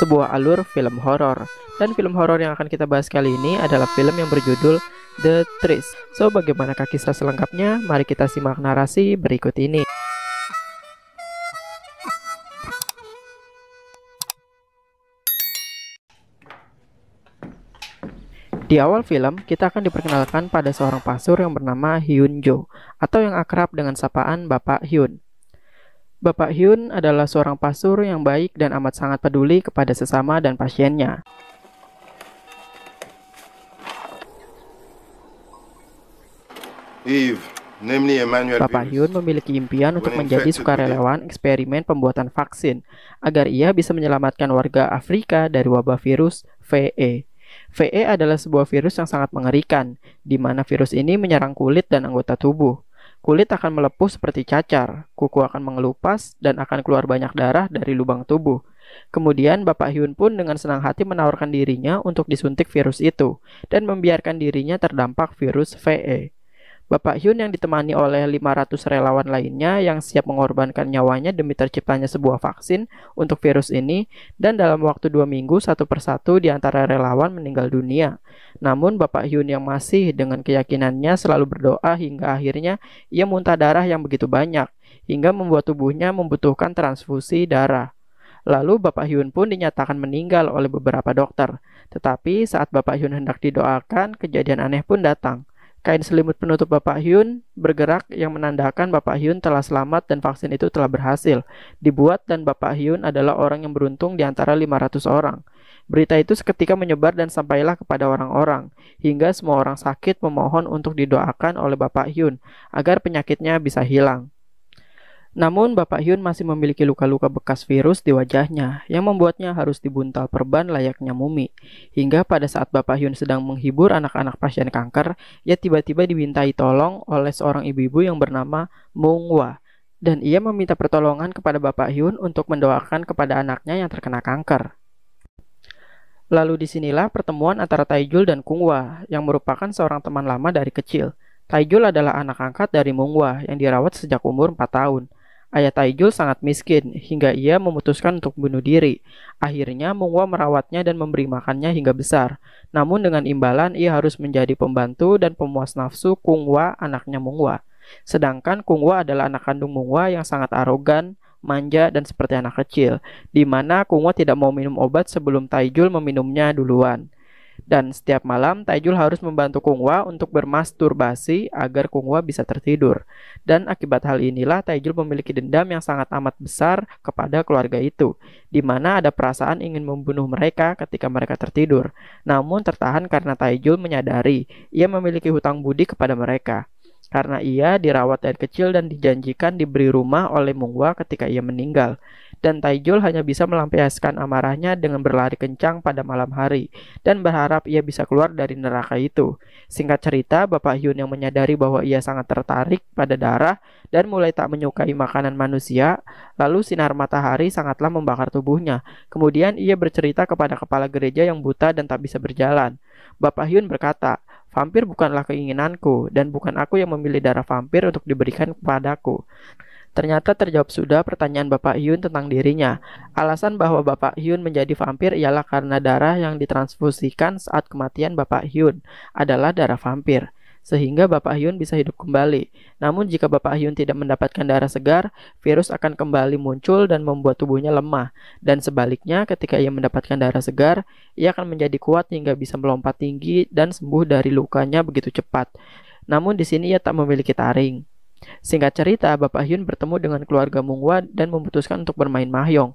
sebuah alur film horor. Dan film horor yang akan kita bahas kali ini adalah film yang berjudul The Trees. So, bagaimanakah kisah selengkapnya? Mari kita simak narasi berikut ini. Di awal film, kita akan diperkenalkan pada seorang pastor yang bernama Hyun Jo, atau yang akrab dengan sapaan Bapak Hyun. Bapak Hyun adalah seorang pastor yang baik dan amat sangat peduli kepada sesama dan pasiennya. Bapak Hyun memiliki impian untuk menjadi sukarelawan eksperimen pembuatan vaksin, agar ia bisa menyelamatkan warga Afrika dari wabah virus VE. VE adalah sebuah virus yang sangat mengerikan, di mana virus ini menyerang kulit dan anggota tubuh. Kulit akan melepuh seperti cacar, kuku akan mengelupas, dan akan keluar banyak darah dari lubang tubuh. Kemudian Bapak Hyun pun dengan senang hati menawarkan dirinya untuk disuntik virus itu, dan membiarkan dirinya terdampak virus VE. Bapak Hyun yang ditemani oleh 500 relawan lainnya yang siap mengorbankan nyawanya demi terciptanya sebuah vaksin untuk virus ini, dan dalam waktu 2 minggu satu persatu di antara relawan meninggal dunia. Namun Bapak Hyun yang masih dengan keyakinannya selalu berdoa hingga akhirnya ia muntah darah yang begitu banyak, hingga membuat tubuhnya membutuhkan transfusi darah. Lalu Bapak Hyun pun dinyatakan meninggal oleh beberapa dokter. Tetapi saat Bapak Hyun hendak didoakan, kejadian aneh pun datang. Kain selimut penutup Bapak Hyun bergerak yang menandakan Bapak Hyun telah selamat dan vaksin itu telah berhasil dibuat, dan Bapak Hyun adalah orang yang beruntung di antara 500 orang. Berita itu seketika menyebar dan sampailah kepada orang-orang, hingga semua orang sakit memohon untuk didoakan oleh Bapak Hyun agar penyakitnya bisa hilang. Namun Bapak Hyun masih memiliki luka-luka bekas virus di wajahnya yang membuatnya harus dibuntal perban layaknya mumi. Hingga pada saat Bapak Hyun sedang menghibur anak-anak pasien kanker, ia tiba-tiba dimintai tolong oleh seorang ibu-ibu yang bernama Mungwa. Dan ia meminta pertolongan kepada Bapak Hyun untuk mendoakan kepada anaknya yang terkena kanker. Lalu disinilah pertemuan antara Taijul dan Kungwa yang merupakan seorang teman lama dari kecil. Taijul adalah anak angkat dari Mungwa yang dirawat sejak umur 4 tahun. Ayah Taijul sangat miskin, hingga ia memutuskan untuk bunuh diri. Akhirnya Mungwa merawatnya dan memberi makannya hingga besar. Namun dengan imbalan ia harus menjadi pembantu dan pemuas nafsu Kungwa, anaknya Mungwa. Sedangkan Kungwa adalah anak kandung Mungwa yang sangat arogan, manja, dan seperti anak kecil, di mana Kungwa tidak mau minum obat sebelum Taijul meminumnya duluan. Dan setiap malam Taijul harus membantu Kungwa untuk bermasturbasi agar Kungwa bisa tertidur. Dan akibat hal inilah Taijul memiliki dendam yang sangat amat besar kepada keluarga itu, di mana ada perasaan ingin membunuh mereka ketika mereka tertidur. Namun tertahan karena Taijul menyadari ia memiliki hutang budi kepada mereka, karena ia dirawat dari kecil dan dijanjikan diberi rumah oleh Mungwa ketika ia meninggal. Dan Taijul hanya bisa melampiaskan amarahnya dengan berlari kencang pada malam hari dan berharap ia bisa keluar dari neraka itu. Singkat cerita, Bapak Hyun yang menyadari bahwa ia sangat tertarik pada darah dan mulai tak menyukai makanan manusia, lalu sinar matahari sangatlah membakar tubuhnya. Kemudian ia bercerita kepada kepala gereja yang buta dan tak bisa berjalan. Bapak Hyun berkata, "Vampir bukanlah keinginanku, dan bukan aku yang memilih darah vampir untuk diberikan kepadaku." Ternyata terjawab sudah pertanyaan Bapak Hyun tentang dirinya. Alasan bahwa Bapak Hyun menjadi vampir ialah karena darah yang ditransfusikan saat kematian Bapak Hyun adalah darah vampir, sehingga Bapak Hyun bisa hidup kembali. Namun jika Bapak Hyun tidak mendapatkan darah segar, virus akan kembali muncul dan membuat tubuhnya lemah. Dan sebaliknya, ketika ia mendapatkan darah segar, ia akan menjadi kuat hingga bisa melompat tinggi dan sembuh dari lukanya begitu cepat. Namun di sini ia tak memiliki taring. Singkat cerita, Bapak Hyun bertemu dengan keluarga Mungwa dan memutuskan untuk bermain mahjong.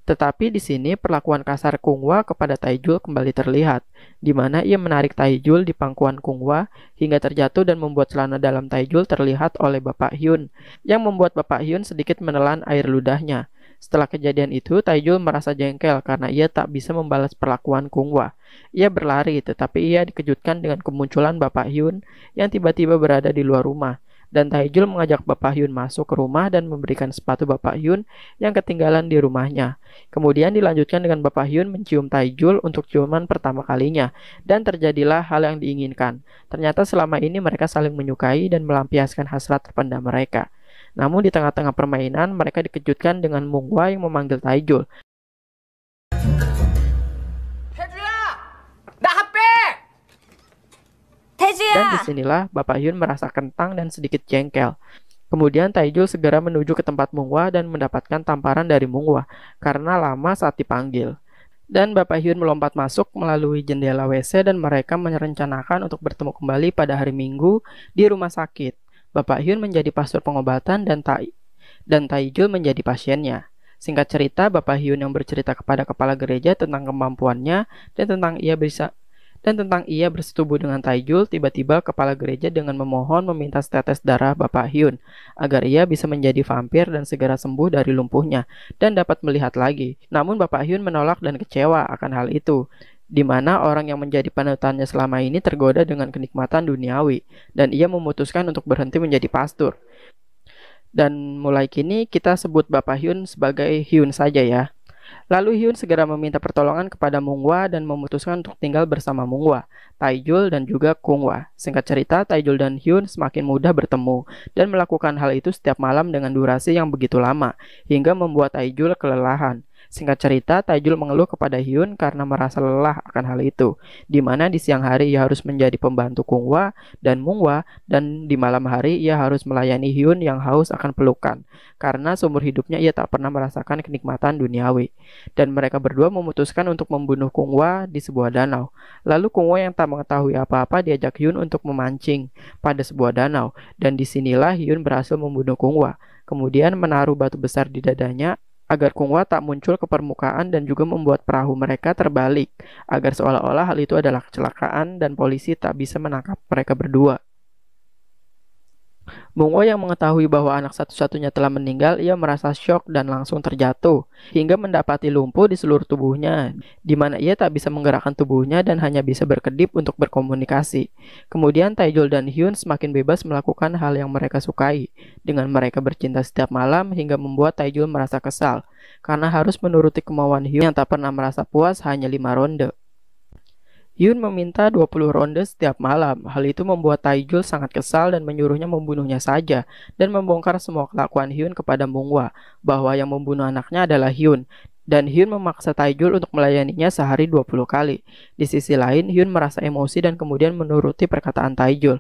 Tetapi di sini perlakuan kasar Kungwa kepada Taijul kembali terlihat, di mana ia menarik Taijul di pangkuan Kungwa hingga terjatuh dan membuat celana dalam Taijul terlihat oleh Bapak Hyun, yang membuat Bapak Hyun sedikit menelan air ludahnya. Setelah kejadian itu, Taijul merasa jengkel karena ia tak bisa membalas perlakuan Kungwa. Ia berlari, tetapi ia dikejutkan dengan kemunculan Bapak Hyun yang tiba-tiba berada di luar rumah. Dan Taijul mengajak Bapak Hyun masuk ke rumah dan memberikan sepatu Bapak Hyun yang ketinggalan di rumahnya. Kemudian dilanjutkan dengan Bapak Hyun mencium Taijul untuk ciuman pertama kalinya, dan terjadilah hal yang diinginkan. Ternyata selama ini mereka saling menyukai dan melampiaskan hasrat terpendam mereka. Namun di tengah-tengah permainan mereka dikejutkan dengan Mungwa yang memanggil Taijul. Dan disinilah Bapak Hyun merasa kentang dan sedikit jengkel. Kemudian Taijul segera menuju ke tempat Munghwa dan mendapatkan tamparan dari Munghwa karena lama saat dipanggil. Dan Bapak Hyun melompat masuk melalui jendela WC dan mereka merencanakan untuk bertemu kembali pada hari Minggu di rumah sakit. Bapak Hyun menjadi pastor pengobatan dan Taijul menjadi pasiennya. Singkat cerita, Bapak Hyun yang bercerita kepada kepala gereja tentang kemampuannya dan tentang ia bersetubuh dengan Taijul, tiba-tiba kepala gereja dengan memohon meminta setetes darah Bapak Hyun agar ia bisa menjadi vampir dan segera sembuh dari lumpuhnya dan dapat melihat lagi. Namun Bapak Hyun menolak dan kecewa akan hal itu, di mana orang yang menjadi panutannya selama ini tergoda dengan kenikmatan duniawi dan ia memutuskan untuk berhenti menjadi pastor. Dan mulai kini kita sebut Bapak Hyun sebagai Hyun saja ya. Lalu Hyun segera meminta pertolongan kepada Munghwa dan memutuskan untuk tinggal bersama Munghwa, Taijul dan juga Kunghwa. Singkat cerita, Taijul dan Hyun semakin mudah bertemu dan melakukan hal itu setiap malam dengan durasi yang begitu lama, hingga membuat Taijul kelelahan. Singkat cerita, Taijul mengeluh kepada Hyun karena merasa lelah akan hal itu, di mana di siang hari ia harus menjadi pembantu Kunghwa dan Munghwa, dan di malam hari ia harus melayani Hyun yang haus akan pelukan, karena seumur hidupnya ia tak pernah merasakan kenikmatan duniawi. Dan mereka berdua memutuskan untuk membunuh Kunghwa di sebuah danau. Lalu Kunghwa yang tak mengetahui apa-apa diajak Hyun untuk memancing pada sebuah danau, dan disinilah Hyun berhasil membunuh Kunghwa, kemudian menaruh batu besar di dadanya agar Kunghwa tak muncul ke permukaan dan juga membuat perahu mereka terbalik, agar seolah-olah hal itu adalah kecelakaan dan polisi tak bisa menangkap mereka berdua. Munghwa yang mengetahui bahwa anak satu-satunya telah meninggal, ia merasa syok dan langsung terjatuh, hingga mendapati lumpuh di seluruh tubuhnya, di mana ia tak bisa menggerakkan tubuhnya dan hanya bisa berkedip untuk berkomunikasi. Kemudian Taijul dan Hyun semakin bebas melakukan hal yang mereka sukai, dengan mereka bercinta setiap malam hingga membuat Taijul merasa kesal, karena harus menuruti kemauan Hyun yang tak pernah merasa puas hanya 5 ronde. Hyun meminta 20 ronde setiap malam. Hal itu membuat Taijul sangat kesal dan menyuruhnya membunuhnya saja dan membongkar semua kelakuan Hyun kepada Munghwa bahwa yang membunuh anaknya adalah Hyun. Dan Hyun memaksa Taijul untuk melayaninya sehari 20 kali. Di sisi lain, Hyun merasa emosi dan kemudian menuruti perkataan Taijul.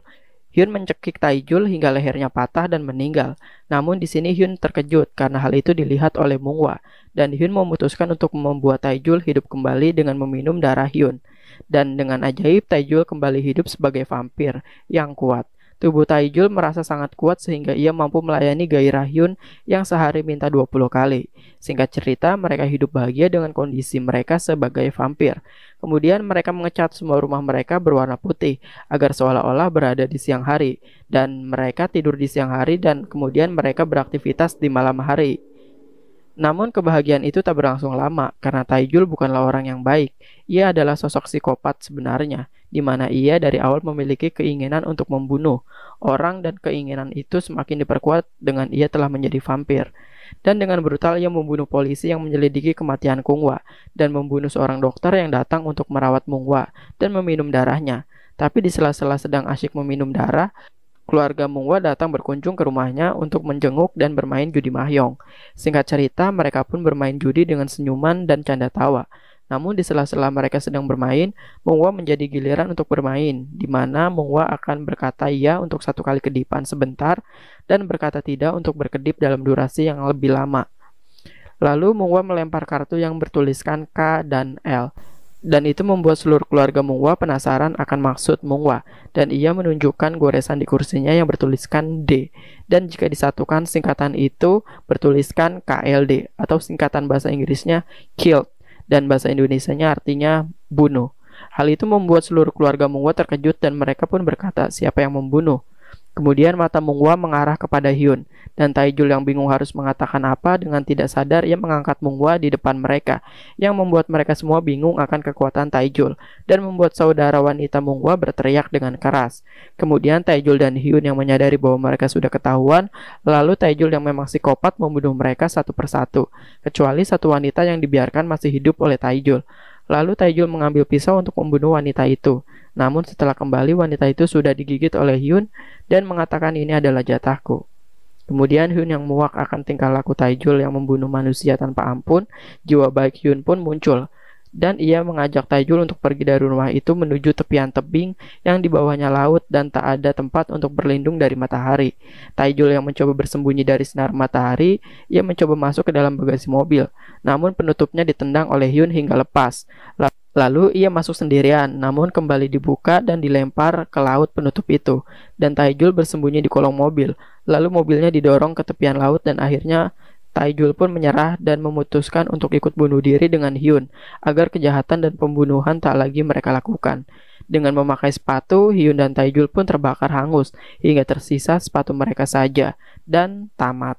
Hyun mencekik Taijul hingga lehernya patah dan meninggal. Namun di sini Hyun terkejut karena hal itu dilihat oleh Munghwa, dan Hyun memutuskan untuk membuat Taijul hidup kembali dengan meminum darah Hyun. Dan dengan ajaib Taijul kembali hidup sebagai vampir yang kuat. Tubuh Taijul merasa sangat kuat sehingga ia mampu melayani gairah Hyun yang sehari minta 20 kali. Singkat cerita, mereka hidup bahagia dengan kondisi mereka sebagai vampir. Kemudian mereka mengecat semua rumah mereka berwarna putih agar seolah-olah berada di siang hari, dan mereka tidur di siang hari dan kemudian mereka beraktivitas di malam hari. Namun kebahagiaan itu tak berlangsung lama karena Taijul bukanlah orang yang baik. Ia adalah sosok psikopat sebenarnya, di mana ia dari awal memiliki keinginan untuk membunuh orang dan keinginan itu semakin diperkuat dengan ia telah menjadi vampir. Dan dengan brutal ia membunuh polisi yang menyelidiki kematian Kunghwa dan membunuh seorang dokter yang datang untuk merawat Munghwa dan meminum darahnya. Tapi di sela-sela sedang asyik meminum darah, keluarga Munghwa datang berkunjung ke rumahnya untuk menjenguk dan bermain judi mahjong. Singkat cerita, mereka pun bermain judi dengan senyuman dan canda tawa. Namun di sela-sela mereka sedang bermain, Munghwa menjadi giliran untuk bermain, di mana Munghwa akan berkata iya untuk 1 kali kedipan sebentar dan berkata tidak untuk berkedip dalam durasi yang lebih lama. Lalu Munghwa melempar kartu yang bertuliskan K dan L. Dan itu membuat seluruh keluarga Munghwa penasaran akan maksud Munghwa, dan ia menunjukkan goresan di kursinya yang bertuliskan D, dan jika disatukan singkatan itu bertuliskan KLD, atau singkatan bahasa Inggrisnya killed, dan bahasa Indonesianya artinya bunuh. Hal itu membuat seluruh keluarga Munghwa terkejut dan mereka pun berkata siapa yang membunuh. Kemudian mata Munghwa mengarah kepada Hyun, dan Taijul yang bingung harus mengatakan apa dengan tidak sadar ia mengangkat Munghwa di depan mereka, yang membuat mereka semua bingung akan kekuatan Taijul, dan membuat saudara wanita Munghwa berteriak dengan keras. Kemudian Taijul dan Hyun yang menyadari bahwa mereka sudah ketahuan, lalu Taijul yang memang psikopat membunuh mereka satu persatu, kecuali satu wanita yang dibiarkan masih hidup oleh Taijul. Lalu Taijul mengambil pisau untuk membunuh wanita itu. Namun setelah kembali wanita itu sudah digigit oleh Hyun dan mengatakan ini adalah jatahku. Kemudian Hyun yang muak akan tingkah laku Taijul yang membunuh manusia tanpa ampun, jiwa baik Hyun pun muncul. dan ia mengajak Taijul untuk pergi dari rumah itu menuju tepian tebing yang di bawahnya laut dan tak ada tempat untuk berlindung dari matahari. Taijul yang mencoba bersembunyi dari sinar matahari, ia mencoba masuk ke dalam bagasi mobil, namun penutupnya ditendang oleh Hyun hingga lepas. Lalu ia masuk sendirian, namun kembali dibuka dan dilempar ke laut penutup itu, dan Taijul bersembunyi di kolong mobil. Lalu mobilnya didorong ke tepian laut dan akhirnya Taijul pun menyerah dan memutuskan untuk ikut bunuh diri dengan Hyun, agar kejahatan dan pembunuhan tak lagi mereka lakukan. Dengan memakai sepatu, Hyun dan Taijul pun terbakar hangus, hingga tersisa sepatu mereka saja, dan tamat.